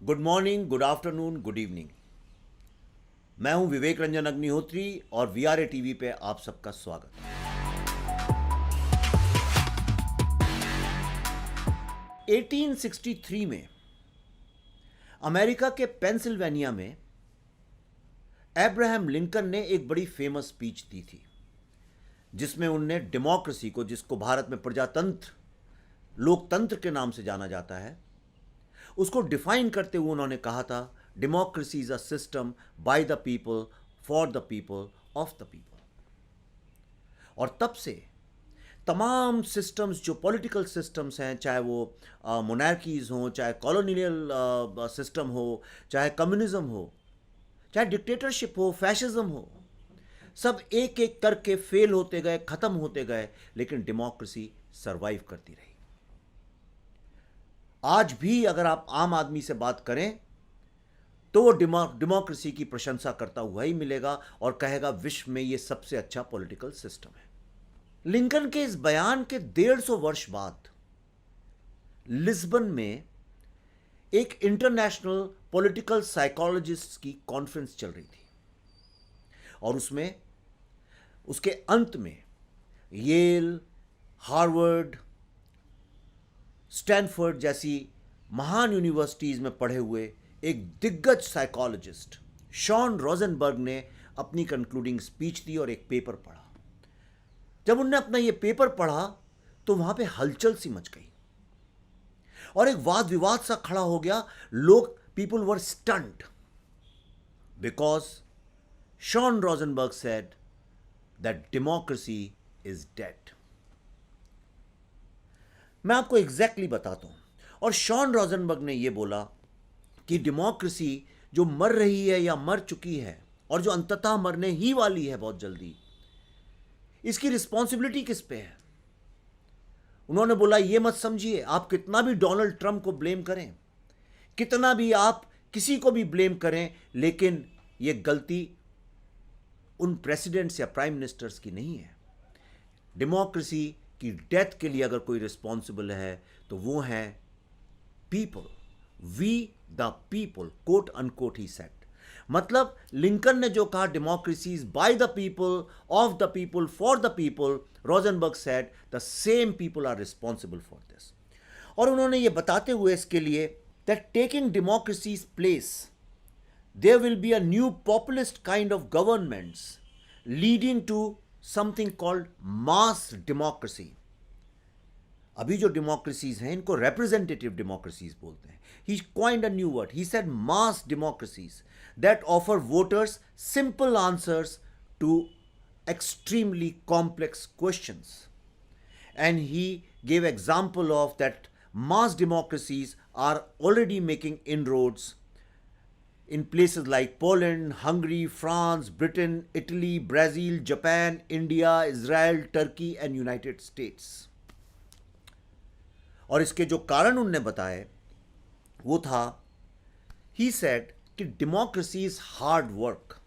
Good morning, good afternoon, good evening. मैं हूं विवेक रंजन अग्निहोत्री और वीआरए टीवी पे आप सबका स्वागत है। 1863 में अमेरिका के पेंसिल्वेनिया में अब्राहम लिंकन ने एक बड़ी फेमस स्पीच दी थी, जिसमें उनने डेमोक्रेसी को, जिसको भारत में प्रजातंत्र, लोकतंत्र के नाम से जाना जाता है, उसको डिफाइन करते हुए उन्होंने कहा था, democracy is a system by the people, for the people, of the people. और तब से तमाम सिस्टम्स, जो पॉलिटिकल सिस्टम्स हैं, चाहे वो मोनार्कीज हों, चाहे कॉलोनियल सिस्टम हो, चाहे कम्युनिज्म हो, चाहे डिक्टेटरशिप हो, फैशिज्म हो, सब एक एक करके फेल होते गए, खत्म होते गए, लेकिन डेमोक्रेसी सरवाइव करती रही। आज भी अगर आप आम आदमी से बात करें तो वो डेमोक्रेसी की प्रशंसा करता हुआ ही मिलेगा और कहेगा विश्व में ये सबसे अच्छा पॉलिटिकल सिस्टम है। लिंकन के इस बयान के 150 वर्ष बाद लिस्बन में एक इंटरनेशनल पॉलिटिकल साइकोलॉजिस्ट की कॉन्फ्रेंस चल रही थी और उसमें उसके अंत में येल, हार्वर्ड, स्टैनफोर्ड जैसी महान यूनिवर्सिटीज़ में पढ़े हुए एक दिग्गज साइकोलॉजिस्ट शॉन रोजनबर्ग ने अपनी कंक्लूडिंग स्पीच दी और एक पेपर पढ़ा। जब उनने अपना ये पेपर पढ़ा तो वहां पे हलचल सी मच गई और एक वाद विवाद सा खड़ा हो गया। People were stunned because Shawn Rosenberg said that democracy is dead. मैं आपको एग्जैक्टली बताता हूं। और शॉन रोजनबर्ग ने यह बोला कि डेमोक्रेसी जो मर रही है या मर चुकी है और जो अंततः मरने ही वाली है बहुत जल्दी, इसकी रिस्पॉन्सिबिलिटी किस पे है। उन्होंने बोला, यह मत समझिए, आप कितना भी डोनाल्ड ट्रंप को ब्लेम करें, कितना भी आप किसी को भी ब्लेम करें, लेकिन यह गलती उन प्रेसिडेंट्स या प्राइम मिनिस्टर्स की नहीं है। डेमोक्रेसी कि डेथ के लिए अगर कोई रिस्पॉन्सिबल है तो वो है people, we the people, quote unquote he said. मतलब लिंकन ने जो कहा democracy is by the people, of the people, for the people, Rosenberg said the same people are responsible for this. और उन्होंने ये बताते हुए इसके लिए that taking democracies place there will be a new populist kind of governments leading to something called mass democracy. अभी जो democracies हैं इनको रिप्रेजेंटेटिव डेमोक्रेसीज बोलते हैं। He coined a new word, he said mass democracies that offer voters simple answers to extremely complex questions. And he gave example of that mass democracies are already making inroads in places like Poland, Hungary, France, Britain, Italy, Brazil, Japan, India, Israel, Turkey and United States. और इसके जो कारण उनने बताए वो था, he said कि democracy is hard work.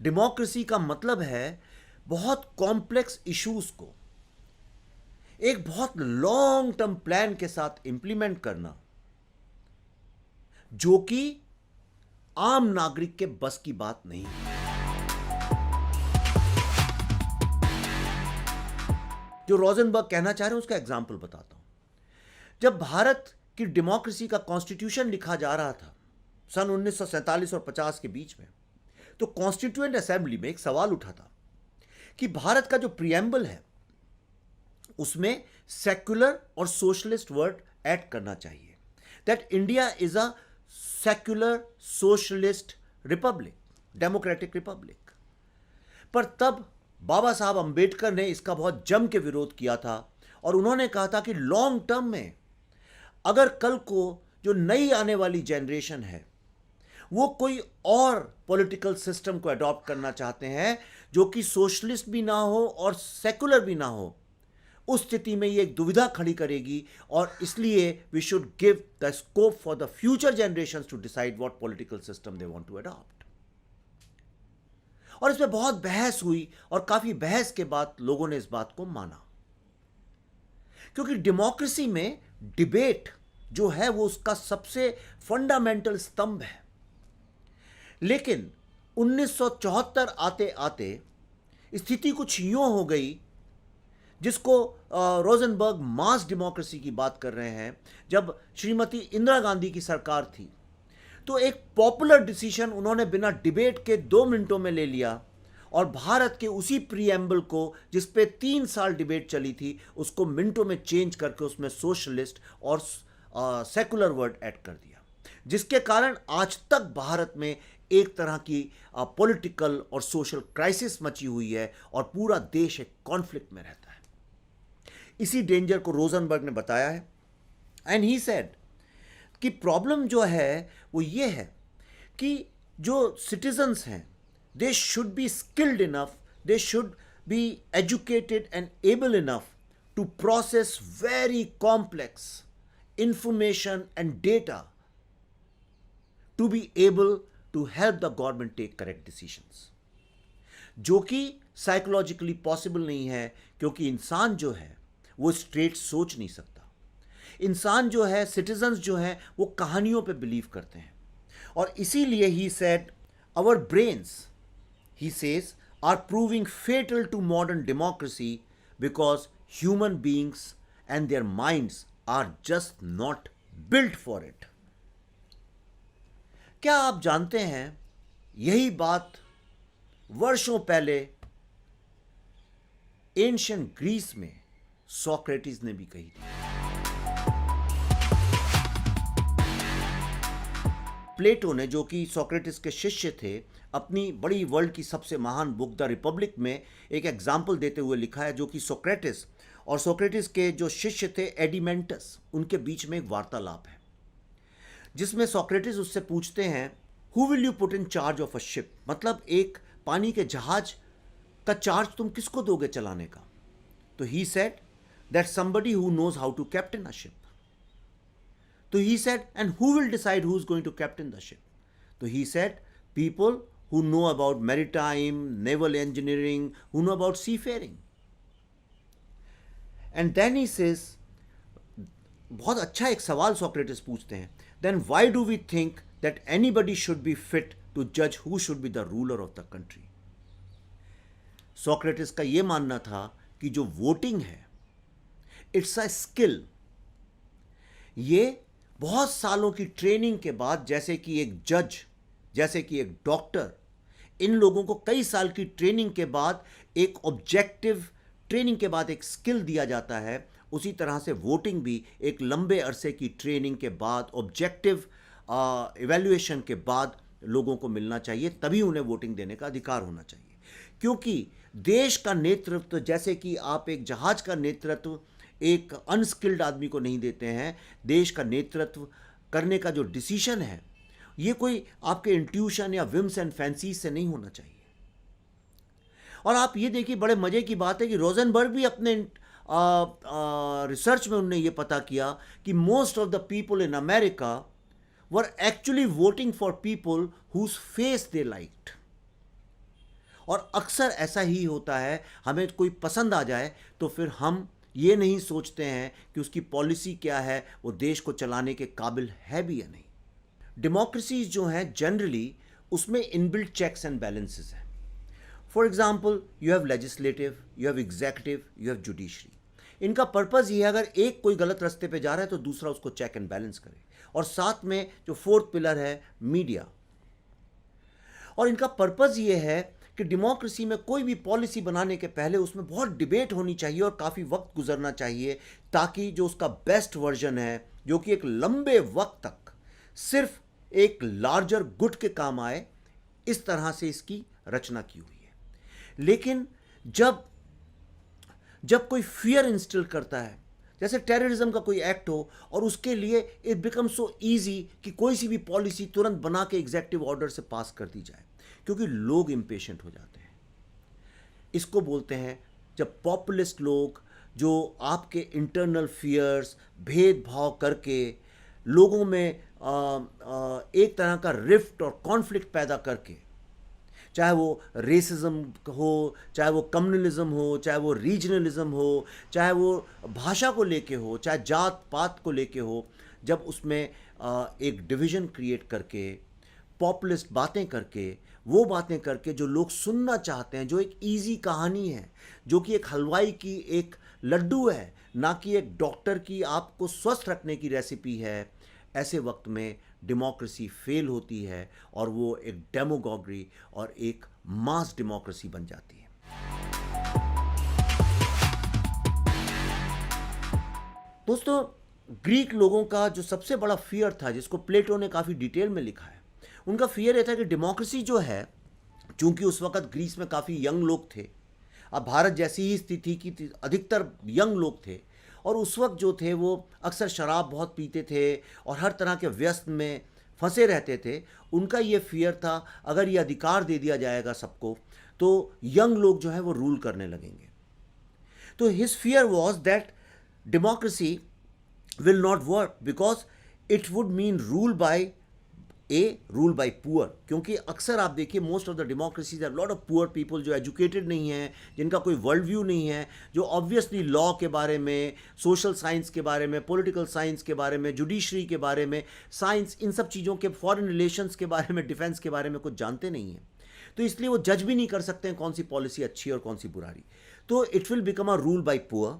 Democracy का मतलब है बहुत कॉम्प्लेक्स इश्यूज को एक बहुत लॉन्ग टर्म प्लान के साथ इंप्लीमेंट करना, जो कि आम नागरिक के बस की बात नहीं है। जो रोजनबर्ग कहना चाह रहे हैं उसका एग्जाम्पल बताता हूं। जब भारत की डेमोक्रेसी का कॉन्स्टिट्यूशन लिखा जा रहा था सन 1947 और 50 के बीच में, तो कॉन्स्टिट्यूएंट असेंबली में एक सवाल उठा था कि भारत का जो प्रीएम्बल है उसमें सेक्युलर और सोशलिस्ट वर्ड ऐड करना चाहिए, that India is a secular socialist Republic, democratic Republic. पर तब बाबा साहब अंबेडकर ने इसका बहुत जम के विरोध किया था और उन्होंने कहा था कि लॉन्ग टर्म में अगर कल को जो नई आने वाली जनरेशन है वो कोई और पॉलिटिकल सिस्टम को अडॉप्ट करना चाहते हैं जो कि सोशलिस्ट भी ना हो और सेकुलर भी ना हो, उस स्थिति में ये एक दुविधा खड़ी करेगी और इसलिए we should give the scope for the future generations to decide what political system they want to adopt. और इसमें बहुत बहस हुई और काफी बहस के बाद लोगों ने इस बात को माना, क्योंकि डेमोक्रेसी में डिबेट जो है वो उसका सबसे फंडामेंटल स्तंभ है। लेकिन 1974 आते आते स्थिति कुछ यूं हो गई, जिसको रोजनबर्ग मास डेमोक्रेसी की बात कर रहे हैं। जब श्रीमती इंदिरा गांधी की सरकार थी तो एक पॉपुलर डिसीजन उन्होंने बिना डिबेट के 2 मिनटों में ले लिया और भारत के उसी प्रीएम्बल को, जिस पे 3 साल डिबेट चली थी, उसको मिनटों में चेंज करके उसमें सोशलिस्ट और सेकुलर वर्ड ऐड कर दिया, जिसके कारण आज तक भारत में एक तरह की पॉलिटिकल और सोशल क्राइसिस मची हुई है और पूरा देश एक कॉन्फ्लिक्ट में रहता है। इसी डेंजर को रोजनबर्ग ने बताया है एंड ही सेड कि प्रॉब्लम जो है वो ये है कि जो सिटीजन्स हैं, they should be skilled enough, they should be educated and able enough to process very complex information and data to be able to help the government take correct decisions, जो कि साइकोलॉजिकली पॉसिबल नहीं है, क्योंकि इंसान जो है वो straight सोच नहीं सकता। इंसान जो है, सिटीजन्स जो हैं, वो कहानियों पे बिलीव करते हैं। और इसीलिए he said our brains, he says, are proving fatal to modern democracy because human beings and their minds are just not built for it. क्या आप जानते हैं, यही बात वर्षों पहले एंशिएंट ग्रीस में सोक्रेटिस ने भी कही थी। प्लेटो ने, जो कि सोक्रेटिस के शिष्य थे, अपनी बड़ी वर्ल्ड की सबसे महान बुक द रिपब्लिक में एक एग्जाम्पल देते हुए लिखा है, जो कि सोक्रेटिस और सोक्रेटिस के जो शिष्य थे एडिमेंटस, उनके बीच में एक वार्तालाप है, जिसमें सोक्रेटिस उससे पूछते हैं, who will you put in charge of a ship, मतलब एक पानी के जहाज का चार्ज तुम किसको दोगे चलाने का? तो he said that somebody who knows how to captain a ship. तो he said, and who will decide who is going to captain the ship? So he said, people who know about maritime, naval engineering, who know about seafaring. And then he says, बहुत अच्छा एक सवाल Socrates पूछते हैं, then why do we think that anybody should be fit to judge who should be the ruler of the country? Socrates का ये मानना था कि जो वोटिंग है, इट्स अ स्किल। ये बहुत सालों की ट्रेनिंग के बाद, जैसे कि एक जज, जैसे कि एक डॉक्टर, इन लोगों को कई साल की ट्रेनिंग के बाद, एक ऑब्जेक्टिव ट्रेनिंग के बाद एक स्किल दिया जाता है, उसी तरह से वोटिंग भी एक लंबे अरसे की ट्रेनिंग के बाद, ऑब्जेक्टिव इवैल्यूएशन के बाद लोगों को मिलना चाहिए, तभी उन्हें वोटिंग देने का अधिकार होना चाहिए। क्योंकि देश का नेतृत्व, जैसे कि आप एक जहाज का नेतृत्व एक अनस्किल्ड आदमी को नहीं देते हैं, देश का नेतृत्व करने का जो डिसीजन है, ये कोई आपके इंट्यूशन या विम्स एंड फैंसीज से नहीं होना चाहिए। और आप ये देखिए, बड़े मजे की बात है कि रोजनबर्ग भी अपने रिसर्च में उन्होंने ये पता किया कि most of the people in America were actually voting for people whose face they liked. और अक्सर ऐसा ही होता है, हमें कोई पसंद आ जाए तो फिर हम ये नहीं सोचते हैं कि उसकी पॉलिसी क्या है, वो देश को चलाने के काबिल है भी या नहीं। डेमोक्रेसीज जो हैं जनरली, उसमें इनबिल्ट चेक्स एंड बैलेंसेस हैं। For example, you have legislative, you have executive, you have judiciary. इनका पर्पज़ ये है, अगर एक कोई गलत रास्ते पे जा रहा है तो दूसरा उसको चेक एंड बैलेंस करे। और साथ में जो फोर्थ पिलर है, मीडिया। और इनका पर्पज़ ये है कि डेमोक्रेसी में कोई भी पॉलिसी बनाने के पहले उसमें बहुत डिबेट होनी चाहिए और काफ़ी वक्त गुजरना चाहिए, ताकि जो उसका बेस्ट वर्जन है, जो कि एक लंबे वक्त तक सिर्फ एक लार्जर गुड के काम आए, इस तरह से इसकी रचना की हुई है। लेकिन जब कोई फियर इंस्टिल करता है, जैसे टेररिज्म का कोई एक्ट हो, और उसके लिए इट बिकम सो ईजी कि कोई सी भी पॉलिसी तुरंत बना के एग्जीक्यूटिव ऑर्डर से पास कर दी जाए, क्योंकि लोग इम्पेशेंट हो जाते हैं। इसको बोलते हैं जब पॉपुलिस्ट लोग, जो आपके इंटरनल फियर्स, भेदभाव करके लोगों में एक तरह का रिफ्ट और कॉन्फ्लिक्ट पैदा करके, चाहे वो रेसिज्म हो, चाहे वो कम्युनलिज्म हो, चाहे वो रीजनलिज्म हो, चाहे वो भाषा को लेके हो, चाहे जात पात को लेके हो, जब उसमें एक डिवीज़न क्रिएट करके, पॉपुलिस्ट बातें करके, वो बातें करके जो लोग सुनना चाहते हैं, जो एक इजी कहानी है, जो कि एक हलवाई की एक लड्डू है, ना कि एक डॉक्टर की आपको स्वस्थ रखने की रेसिपी है, ऐसे वक्त में डेमोक्रेसी फेल होती है और वो एक डेमोगोगी और एक मास डेमोक्रेसी बन जाती है। दोस्तों, ग्रीक लोगों का जो सबसे बड़ा फियर था, जिसको प्लेटो ने काफ़ी डिटेल में लिखा है, उनका फियर ये था कि डेमोक्रेसी जो है, चूंकि उस वक्त ग्रीस में काफ़ी यंग लोग थे, अब भारत जैसी ही स्थिति की अधिकतर यंग लोग थे, और उस वक्त जो थे वो अक्सर शराब बहुत पीते थे और हर तरह के व्यस्त में फंसे रहते थे। उनका ये फियर था, अगर ये अधिकार दे दिया जाएगा सबको, तो यंग लोग जो है वो रूल करने लगेंगे। तो his fear was that democracy will not work because it would mean rule by poor, क्योंकि अक्सर आप देखिए most of the democracies are lot of poor people जो एजुकेटेड नहीं हैं, जिनका कोई वर्ल्ड व्यू नहीं है, जो ऑब्वियसली लॉ के बारे में, सोशल साइंस के बारे में, पॉलिटिकल साइंस के बारे में, जुडिशरी के बारे में, साइंस, इन सब चीज़ों के, फॉरेन रिलेशंस के बारे में, डिफेंस के बारे में कुछ जानते नहीं हैं। तो इसलिए वो जज भी नहीं कर सकते हैं कौन सी पॉलिसी अच्छी है और कौन सी बुराई। तो it will become a rule bye poor.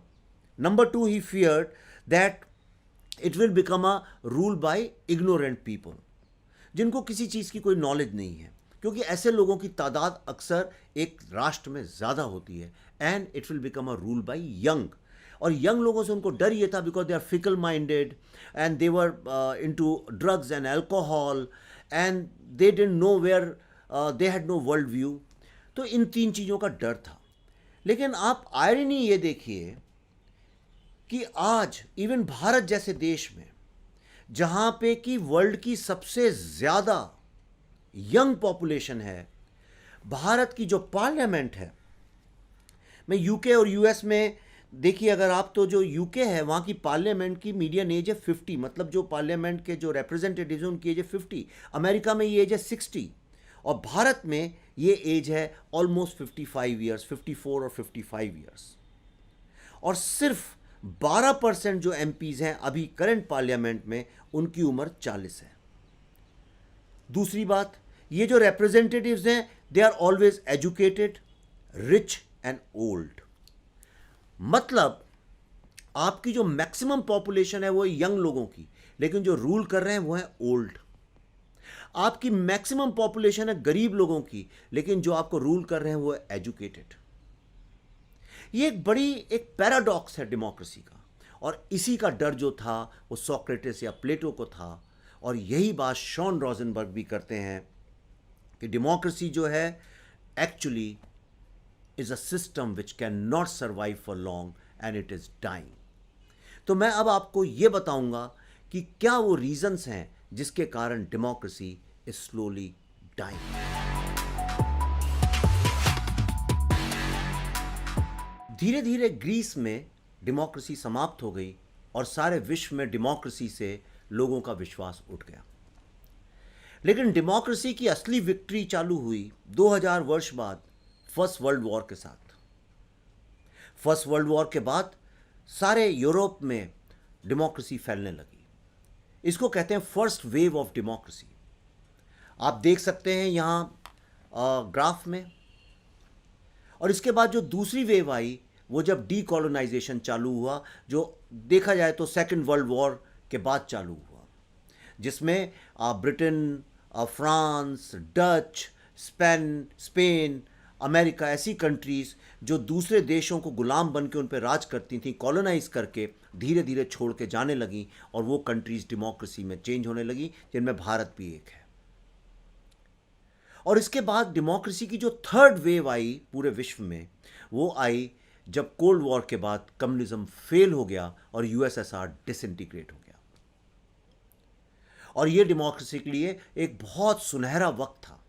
Number two, he feared that it will become a rule by ignorant people, जिनको किसी चीज़ की कोई नॉलेज नहीं है, क्योंकि ऐसे लोगों की तादाद अक्सर एक राष्ट्र में ज़्यादा होती है। And it will become a rule by young, और यंग लोगों से उनको डर ये था because they are fickle minded and they were into drugs and alcohol and they didn't know where, they had no world view. तो इन तीन चीज़ों का डर था। लेकिन आप आयरनी ये देखिए कि आज इवन भारत जैसे देश में, जहाँ पे कि वर्ल्ड की सबसे ज़्यादा यंग पॉपुलेशन है, भारत की जो पार्लियामेंट है, मैं यूके और यूएस में देखिए, अगर आप, तो जो यूके है वहाँ की पार्लियामेंट की मीडियन एज है 50, मतलब जो पार्लियामेंट के जो रिप्रेजेंटेटिव्स हैं उनकी एज है 50। अमेरिका में ये एज है 60, और भारत में ये एज है ऑलमोस्ट 55 ईयर्स, 54 और 55 ईयर्स। और सिर्फ 12% जो एमपीज़ हैं अभी करंट पार्लियामेंट में, उनकी उम्र 40 है। दूसरी बात, ये जो रिप्रेजेंटेटिव्स हैं, they are always educated, rich and old. मतलब आपकी जो मैक्सिमम पॉपुलेशन है वो यंग लोगों की, लेकिन जो रूल कर रहे हैं वो है ओल्ड। आपकी मैक्सिमम पॉपुलेशन है गरीब लोगों की, लेकिन जो आपको रूल कर रहे हैं वो है एजुकेटेड। ये एक पैराडॉक्स है डेमोक्रेसी का, और इसी का डर जो था वो सोक्रेटिस या प्लेटो को था, और यही बात शॉन रोजनबर्ग भी करते हैं कि डेमोक्रेसी जो है actually is a system which can not survive for long and it is dying. तो मैं अब आपको ये बताऊंगा कि क्या वो रीजंस हैं जिसके कारण डेमोक्रेसी इज स्लोली डाइंग। धीरे धीरे ग्रीस में डेमोक्रेसी समाप्त हो गई और सारे विश्व में डेमोक्रेसी से लोगों का विश्वास उठ गया। लेकिन डेमोक्रेसी की असली विक्ट्री चालू हुई 2000 वर्ष बाद फर्स्ट वर्ल्ड वॉर के साथ। फर्स्ट वर्ल्ड वॉर के बाद सारे यूरोप में डेमोक्रेसी फैलने लगी। इसको कहते हैं फर्स्ट वेव ऑफ डेमोक्रेसी। आप देख सकते हैं यहाँ ग्राफ में। और इसके बाद जो दूसरी वेव आई वो जब डीकोलोनाइजेशन चालू हुआ, जो देखा जाए तो सेकेंड वर्ल्ड वॉर के बाद चालू हुआ, जिसमें Britain, France, Dutch, Spain, America, ऐसी कंट्रीज़ जो दूसरे देशों को गुलाम बन के उन पर राज करती थी, कॉलोनाइज करके धीरे धीरे छोड़ के जाने लगी, और वो कंट्रीज़ डेमोक्रेसी में चेंज होने लगी, जिनमें भारत भी एक है। और इसके बाद डेमोक्रेसी की जो थर्ड वेव आई पूरे विश्व में, वो आई जब कोल्ड वॉर के बाद कम्युनिज्म फेल हो गया और यूएसएसआर डिसइंटीग्रेट हो गया। और ये डेमोक्रेसी के लिए एक बहुत सुनहरा वक्त था।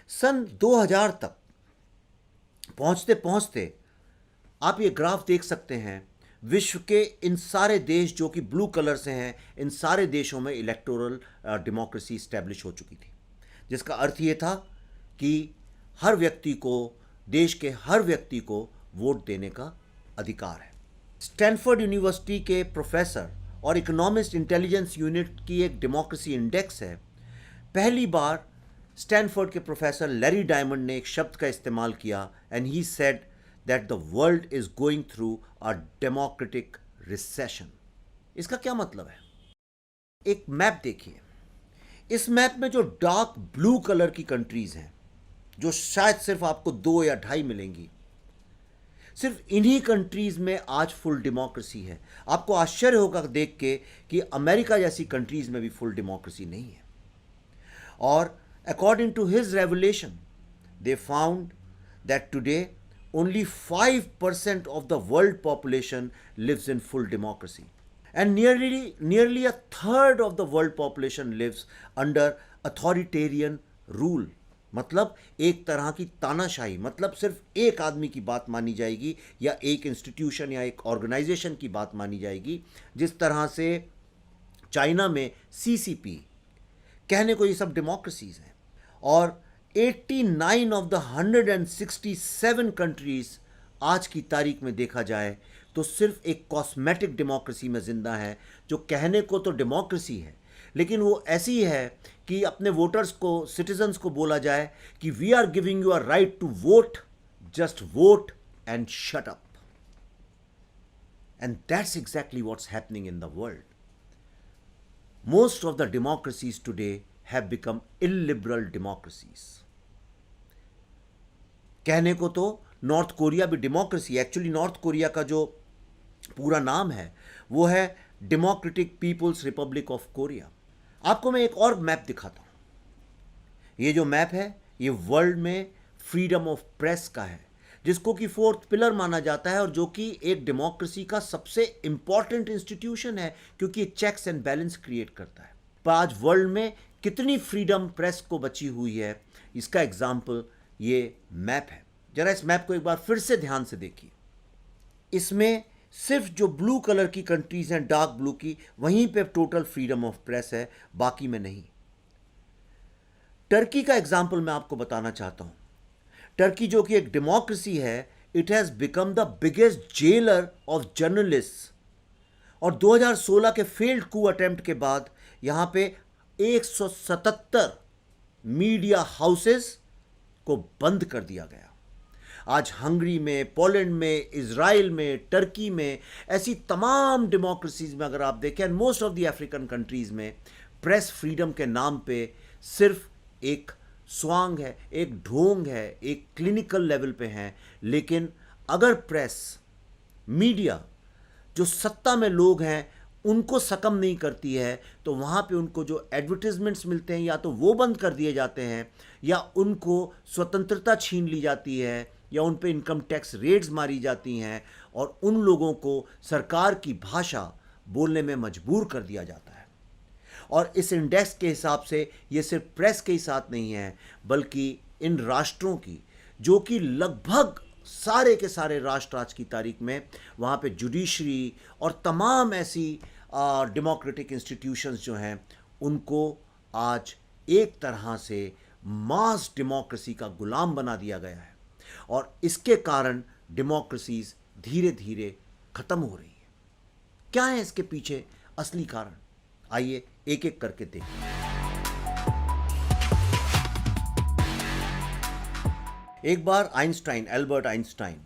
सन 2000 तक पहुंचते पहुंचते आप ये ग्राफ देख सकते हैं, विश्व के इन सारे देश जो कि ब्लू कलर से हैं, इन सारे देशों में इलेक्टोरल डेमोक्रेसी स्टैब्लिश हो चुकी थी, जिसका अर्थ ये था कि हर व्यक्ति को, देश के हर व्यक्ति को वोट देने का अधिकार है। स्टैनफोर्ड यूनिवर्सिटी के प्रोफेसर और इकोनॉमिस्ट इंटेलिजेंस यूनिट की एक डेमोक्रेसी इंडेक्स है, पहली बार स्टैनफोर्ड के प्रोफेसर लैरी डायमंड ने एक शब्द का इस्तेमाल किया and he said that the world is going through a democratic recession. इसका क्या मतलब है? एक मैप देखिए। इस मैप में जो डार्क ब्लू कलर की कंट्रीज हैं, जो शायद सिर्फ आपको 2 या 2.5 मिलेंगी, सिर्फ इन्हीं कंट्रीज में आज फुल डेमोक्रेसी है। आपको आश्चर्य होगा देख के कि अमेरिका जैसी कंट्रीज में भी फुल डेमोक्रेसी नहीं है। और according to his revelation they found that today only 5% of the world population lives in full democracy, and nearly a third of the world population lives under authoritarian rule। मतलब एक तरह की तानाशाही, मतलब सिर्फ एक आदमी की बात मानी जाएगी या एक इंस्टीट्यूशन या एक ऑर्गेनाइजेशन की बात मानी जाएगी। जिस तरह से चाइना में CCP, कहने को ये सब डेमोक्रेसीज हैं, और 89 ऑफ द 167 कंट्रीज आज की तारीख में देखा जाए तो सिर्फ एक कॉस्मेटिक डेमोक्रेसी में जिंदा है, जो कहने को तो डेमोक्रेसी है लेकिन वो ऐसी है कि अपने वोटर्स को, सिटीजन्स को बोला जाए कि we are giving you a right to vote, just vote and shut up. And that's exactly what's happening in the world. Most of the democracies today have become illiberal democracies। कहने को तो North Korea भी democracy, actually North Korea का जो पूरा नाम है वो है Democratic People's Republic of Korea. आपको मैं एक और मैप दिखाता हूं। ये जो मैप है ये वर्ल्ड में फ्रीडम ऑफ प्रेस का है, जिसको कि 4th पिलर माना जाता है और जो कि एक डेमोक्रेसी का सबसे इंपॉर्टेंट इंस्टीट्यूशन है, क्योंकि ये चेक्स एंड बैलेंस क्रिएट करता है। पर आज वर्ल्ड में कितनी फ्रीडम प्रेस को बची हुई है, इसका एग्जाम्पल ये मैप है। जरा इस मैप को एक बार फिर से ध्यान से देखिए। इसमें सिर्फ जो ब्लू कलर की कंट्रीज हैं, डार्क ब्लू की, वहीं पे टोटल फ्रीडम ऑफ प्रेस है, बाकी में नहीं। टर्की का एग्जाम्पल मैं आपको बताना चाहता हूं। टर्की जो कि एक डेमोक्रेसी है, it has become the biggest jailer of journalist, और 2016 के फेल्ड कू अटेम्प्ट के बाद यहां पे 177 मीडिया हाउसेस को बंद कर दिया गया। आज हंगरी में, पोलैंड में, इजराइल में, टर्की में, ऐसी तमाम डेमोक्रेसीज में अगर आप देखें, and most of the African countries में, प्रेस फ्रीडम के नाम पे सिर्फ एक स्वांग है, एक ढोंग है, एक क्लिनिकल लेवल पे है। लेकिन अगर प्रेस, मीडिया, जो सत्ता में लोग हैं, उनको सकम नहीं करती है, तो वहाँ पे उनको जो एडवर्टीजमेंट्स मिलते हैं या तो वो बंद कर दिए जाते हैं, या उनको स्वतंत्रता छीन ली जाती है, या उन पे इनकम टैक्स रेट्स मारी जाती हैं, और उन लोगों को सरकार की भाषा बोलने में मजबूर कर दिया जाता है। और इस इंडेक्स के हिसाब से ये सिर्फ प्रेस के ही साथ नहीं है, बल्कि इन राष्ट्रों की, जो कि लगभग सारे के सारे राष्ट्र आज की तारीख में, वहाँ पे जुडिशरी और तमाम ऐसी डेमोक्रेटिक इंस्टीट्यूशंस जो हैं, उनको आज एक तरह से मास डेमोक्रेसी का गुलाम बना दिया गया है, और इसके कारण डेमोक्रेसीज धीरे धीरे खत्म हो रही है। क्या है इसके पीछे असली कारण? आइए एक एक करके देखें। एक बार आइंस्टाइन, एल्बर्ट आइंस्टाइन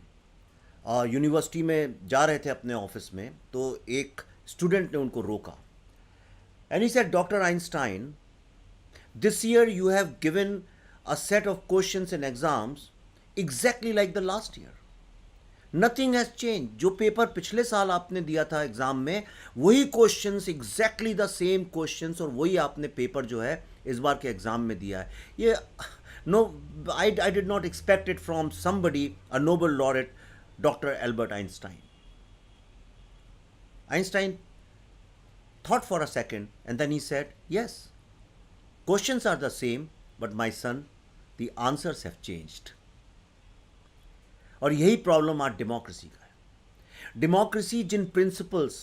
यूनिवर्सिटी में जा रहे थे अपने ऑफिस में, तो एक स्टूडेंट ने उनको रोका, and he said, doctor Einstein, this year you have given a set of questions in exams exactly like the last year, nothing has change. जो पेपर पिछले साल आपने दिया था एग्जाम में, वही questions, exactly the same questions, और वही आपने पेपर जो है इस बार के एग्जाम में दिया है। ये No, I did not expect it from somebody, a Nobel laureate, Dr. Albert Einstein. Einstein thought for a second and then he said, yes, questions are the same, but my son, the answers have changed. और यही problem आज democracy का है। Democracy जिन principles,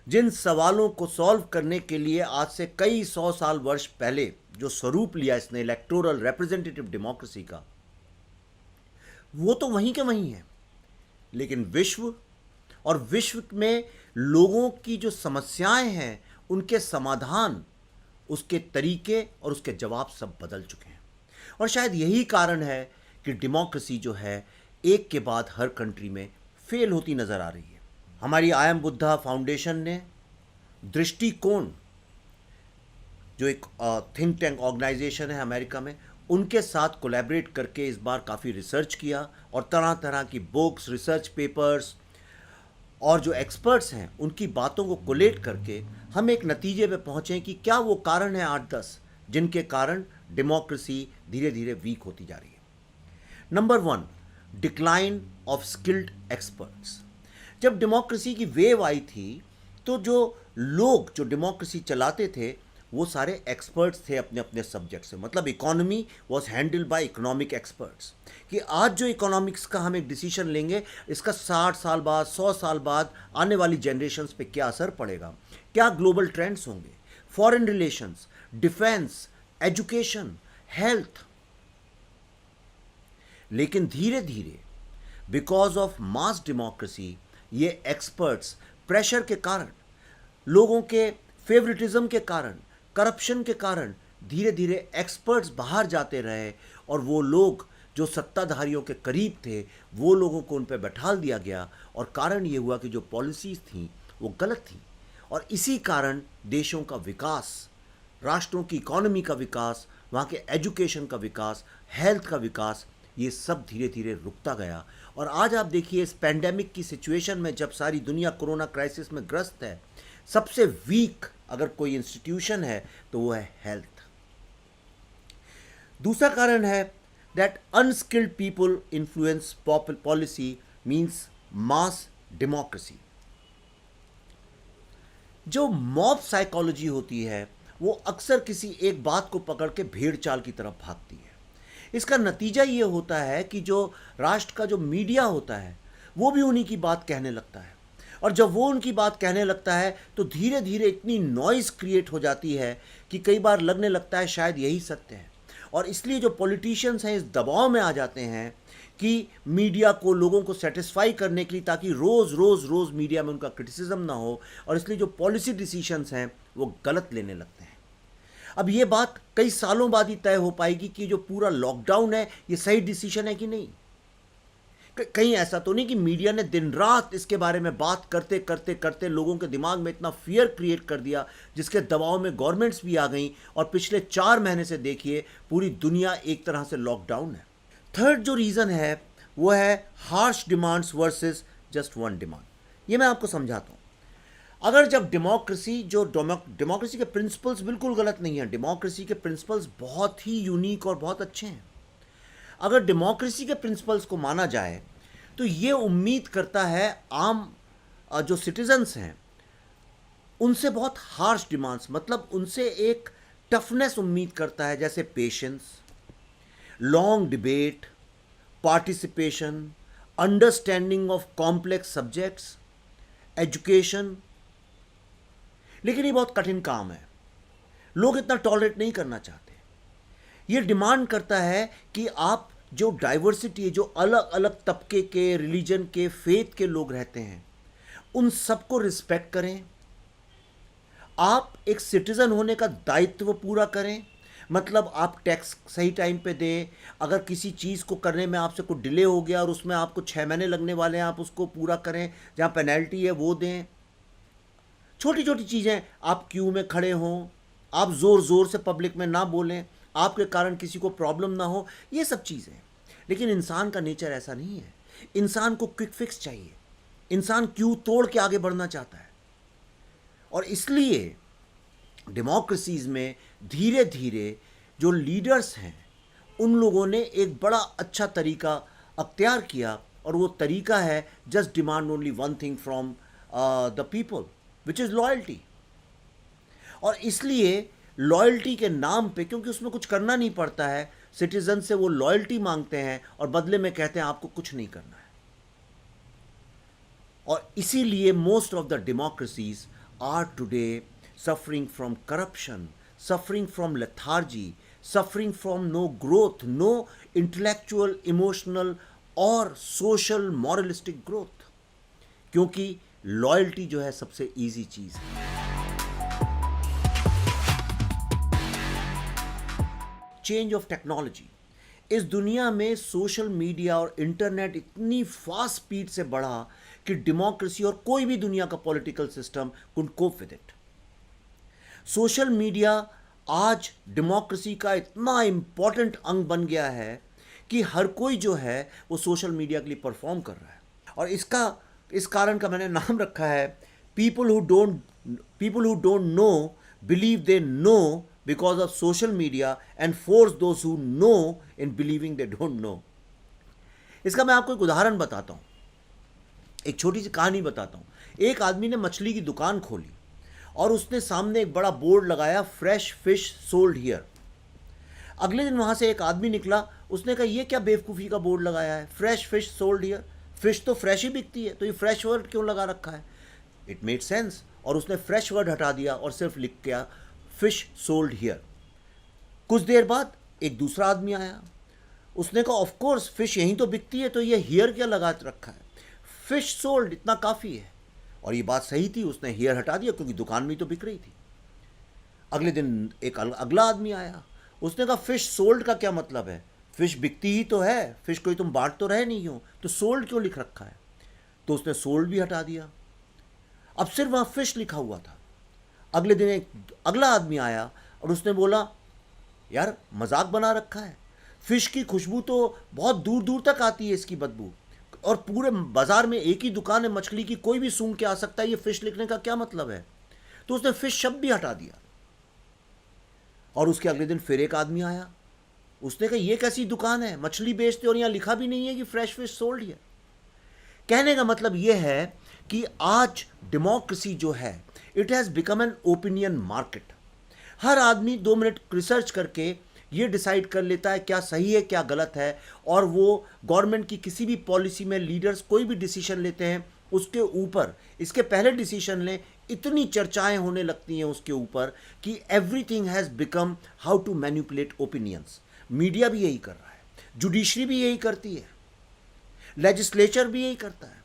जिन सवालों को solve करने के लिए आज से कई 100 साल वर्ष पहले जो स्वरूप लिया इसने इलेक्टोरल रिप्रेजेंटेटिव डेमोक्रेसी का, वो तो वहीं के वहीं है। लेकिन विश्व, और विश्व में लोगों की जो समस्याएं हैं उनके समाधान, उसके तरीके और उसके जवाब सब बदल चुके हैं। और शायद यही कारण है कि डेमोक्रेसी जो है एक के बाद हर कंट्री में फेल होती नज़र आ रही है। हमारी आई एम बुद्धा फाउंडेशन ने दृष्टिकोण, जो एक थिंक टैंक ऑर्गेनाइजेशन है अमेरिका में, उनके साथ कोलैबोरेट करके इस बार काफ़ी रिसर्च किया और तरह तरह की बुक्स, रिसर्च पेपर्स और जो एक्सपर्ट्स हैं उनकी बातों को कोलेट करके हम एक नतीजे पे पहुँचे कि क्या वो कारण है 8-10 जिनके कारण डेमोक्रेसी धीरे धीरे वीक होती जा रही है। Number 1, decline of skilled experts. जब डेमोक्रेसी की वेव आई थी तो जो लोग जो डेमोक्रेसी चलाते थे वो सारे एक्सपर्ट्स थे अपने अपने सब्जेक्ट से। मतलब economy was handled by economic experts, कि आज जो इकोनॉमिक्स का हम एक डिसीजन लेंगे इसका 60 साल बाद, 100 साल बाद आने वाली जनरेशन्स पे क्या असर पड़ेगा, क्या ग्लोबल ट्रेंड्स होंगे, foreign relations, defence, education, health. लेकिन धीरे धीरे बिकॉज ऑफ मास डेमोक्रेसी ये एक्सपर्ट्स प्रेशर के कारण, लोगों के फेवरेटिज्म के कारण, करप्शन के कारण धीरे धीरे एक्सपर्ट्स बाहर जाते रहे और वो लोग जो सत्ताधारियों के करीब थे वो लोगों को उन पर बैठाल दिया गया। और कारण ये हुआ कि जो पॉलिसीज़ थी वो गलत थी और इसी कारण देशों का विकास, राष्ट्रों की इकोनॉमी का विकास, वहाँ के एजुकेशन का विकास, हेल्थ का विकास, ये सब धीरे धीरे रुकता गया। और आज आप देखिए इस पैंडेमिक की सिचुएशन में जब सारी दुनिया कोरोना क्राइसिस में ग्रस्त है, सबसे वीक अगर कोई इंस्टीट्यूशन है तो वो है हेल्थ। दूसरा कारण है that unskilled people influence policy means mass democracy. जो मॉब साइकोलॉजी होती है वो अक्सर किसी एक बात को पकड़ के भेड़ चाल की तरफ भागती है। इसका नतीजा ये होता है कि जो राष्ट्र का जो मीडिया होता है वो भी उन्हीं की बात कहने लगता है और जब वो उनकी बात कहने लगता है तो धीरे धीरे इतनी नॉइज़ क्रिएट हो जाती है कि कई बार लगने लगता है शायद यही सत्य है। और इसलिए जो पॉलिटिशियंस हैं इस दबाव में आ जाते हैं कि मीडिया को, लोगों को सेटिस्फाई करने के लिए, ताकि रोज़ रोज़ रोज़ मीडिया में उनका क्रिटिसिज्म ना हो, और इसलिए जो पॉलिसी डिसीजंस हैं वो गलत लेने लगते हैं। अब ये बात कई सालों बाद ही तय हो पाएगी कि जो पूरा लॉकडाउन है ये सही डिसीजन है कि नहीं। कहीं ऐसा तो नहीं कि मीडिया ने दिन रात इसके बारे में बात करते करते करते लोगों के दिमाग में इतना फियर क्रिएट कर दिया जिसके दबाव में गवर्नमेंट्स भी आ गई और पिछले 4 महीने से देखिए पूरी दुनिया एक तरह से लॉकडाउन है। थर्ड जो रीज़न है वो है harsh demands versus just one demand. ये मैं आपको समझाता हूँ। अगर जब डेमोक्रेसी के प्रिंसिपल्स बिल्कुल गलत नहीं है, डेमोक्रेसी के प्रिंसिपल्स बहुत ही यूनिक और बहुत अच्छे हैं। अगर डेमोक्रेसी के प्रिंसिपल्स को माना जाए तो ये उम्मीद करता है आम जो सिटीजन्स हैं उनसे बहुत हार्श डिमांड्स, मतलब उनसे एक टफनेस उम्मीद करता है, जैसे patience, long debate, participation, understanding of complex subjects, education. लेकिन ये बहुत कठिन काम है, लोग इतना टॉलरेट नहीं करना चाहते। ये डिमांड करता है कि आप जो डाइवर्सिटी है, जो अलग अलग तबके के, रिलीजन के, फेथ के लोग रहते हैं, उन सबको रिस्पेक्ट करें। आप एक सिटीज़न होने का दायित्व पूरा करें, मतलब आप टैक्स सही टाइम पे दें। अगर किसी चीज़ को करने में आपसे कुछ डिले हो गया और उसमें आपको 6 महीने लगने वाले हैं, आप उसको पूरा करें। जहाँ पेनल्टी है वो दें। छोटी छोटी चीज़ें, आप क्यू में खड़े हों, आप ज़ोर ज़ोर से पब्लिक में ना बोलें, आपके कारण किसी को प्रॉब्लम ना हो, ये सब चीज़ें। लेकिन इंसान का नेचर ऐसा नहीं है। इंसान को क्विक फिक्स चाहिए, इंसान क्यू तोड़ के आगे बढ़ना चाहता है। और इसलिए डेमोक्रेसीज़ में धीरे धीरे जो लीडर्स हैं उन लोगों ने एक बड़ा अच्छा तरीका अख्तियार किया, और वो तरीका है just demand only one thing from the people which is loyalty. और इसलिए लॉयल्टी के नाम पे, क्योंकि उसमें कुछ करना नहीं पड़ता है, सिटीजन से वो लॉयल्टी मांगते हैं और बदले में कहते हैं आपको कुछ नहीं करना है। और इसीलिए most of the democracies are today suffering from corruption, suffering from lethargy, suffering from no growth, no intellectual, emotional और सोशल मॉरलिस्टिक ग्रोथ। क्योंकि लॉयल्टी जो है सबसे ईजी चीज़ है। चेंज ऑफ टेक्नोलॉजी, इस दुनिया में सोशल मीडिया और इंटरनेट इतनी फास्ट स्पीड से बढ़ा कि डेमोक्रेसी और कोई भी दुनिया का political system could cope with it. Social media आज डेमोक्रेसी का इतना इम्पॉर्टेंट अंग बन गया है कि हर कोई जो है वो सोशल मीडिया के लिए परफॉर्म कर रहा है, और इस कारण का मैंने नाम रखा है people who don't know believe they know because of social media and force those who know in believing they don't know. इसका मैं आपको एक उदाहरण बताता हूँ, एक छोटी सी कहानी बताता हूँ। एक आदमी ने मछली की दुकान खोली और उसने सामने एक बड़ा बोर्ड लगाया, फ्रेश फिश सोल्ड हियर। अगले दिन वहाँ से एक आदमी निकला, उसने कहा ये क्या बेवकूफ़ी का बोर्ड लगाया है, fresh fish sold here, fish तो फ्रेश ही बिकती है, तो ये फ्रेश वर्ड क्यों लगा रखा है। इट मेड सेंस, और उसने फ्रेश वर्ड हटा दिया और सिर्फ लिख दिया फिश सोल्ड हियर। कुछ देर बाद एक दूसरा आदमी आया, उसने कहा ऑफ कोर्स फिश यहीं तो बिकती है, तो ये हियर क्या लगा रखा है, फिश सोल्ड इतना काफ़ी है। और ये बात सही थी, उसने हियर हटा दिया क्योंकि दुकान में तो बिक रही थी। अगले दिन एक अगला आदमी आया, उसने कहा फिश सोल्ड का क्या मतलब है, फिश बिकती ही तो है, फिश कोई तुम बांट तो रहे नहीं हो, तो सोल्ड क्यों लिख रखा है। तो उसने सोल्ड भी हटा दिया, अब सिर्फ वहाँ फिश लिखा हुआ था। अगले दिन एक अगला आदमी आया और उसने बोला यार मजाक बना रखा है, फिश की खुशबू तो बहुत दूर दूर तक आती है, इसकी बदबू, और पूरे बाजार में एक ही दुकान है मछली की, कोई भी सूंघ के आ सकता है, ये फिश लिखने का क्या मतलब है। तो उसने फिश शब्द भी हटा दिया। और उसके अगले दिन फिर एक आदमी आया, उसने कहा ये कैसी दुकान है, मछली बेचते और यहाँ लिखा भी नहीं है कि फ्रेश फिश सोल्ड हियर। कहने का मतलब ये है कि आज डेमोक्रेसी जो है it has become an opinion market. हर आदमी 2 मिनट रिसर्च करके ये डिसाइड कर लेता है क्या सही है क्या गलत है, और वो गवर्नमेंट की किसी भी पॉलिसी में लीडर्स कोई भी डिसीजन लेते हैं उसके ऊपर, इसके पहले डिसीजन लें, इतनी चर्चाएं होने लगती हैं उसके ऊपर कि everything has become how to manipulate opinions. Media भी यही कर रहा है, जुडिशरी भी यही करती है, लेजिस्लेचर भी यही करता है,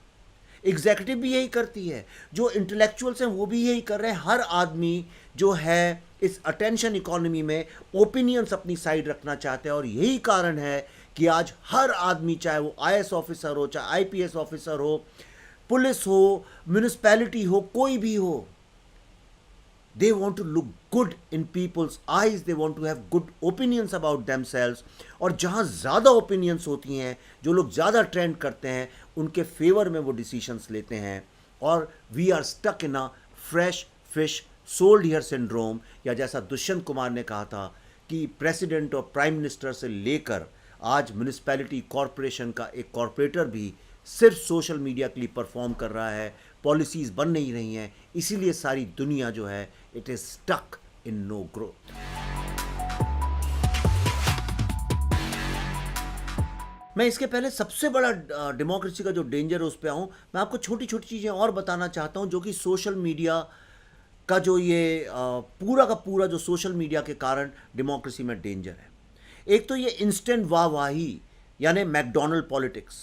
एग्जीक्यूटिव भी यही करती है, जो इंटेलेक्चुअल्स हैं वो भी यही कर रहे हैं। हर आदमी जो है इस अटेंशन इकोनॉमी में ओपिनियंस अपनी साइड रखना चाहते हैं, और यही कारण है कि आज हर आदमी, चाहे वो आईएएस ऑफिसर हो, चाहे आईपीएस ऑफिसर हो, पुलिस हो, म्यूनिसिपैलिटी हो, कोई भी हो, they want to look good in people's eyes, they want to have good opinions about themselves। और जहाँ ज़्यादा ओपिनियंस होती हैं, जो लोग ज़्यादा ट्रेंड करते हैं, उनके फेवर में वो डिसीशंस लेते हैं। और we are stuck in a fresh fish sold here syndrome, या जैसा दुष्यंत कुमार ने कहा था कि प्रेसिडेंट और प्राइम मिनिस्टर से लेकर आज म्यूनिसिपैलिटी कॉरपोरेशन का एक कॉरपोरेटर भी सिर्फ सोशल मीडिया के लिए परफॉर्म कर रहा है, पॉलिसीज़ बन नहीं रही हैं, इसीलिए सारी दुनिया जो है it is stuck in no growth. मैं इसके पहले सबसे बड़ा डेमोक्रेसी का जो डेंजर है उस पर आऊँ, मैं आपको छोटी छोटी चीज़ें और बताना चाहता हूँ जो कि सोशल मीडिया का जो ये पूरा का पूरा जो सोशल मीडिया के कारण डेमोक्रेसी में डेंजर है। एक तो ये इंस्टेंट वाहवाही यानी मैकडॉनल्ड पॉलिटिक्स,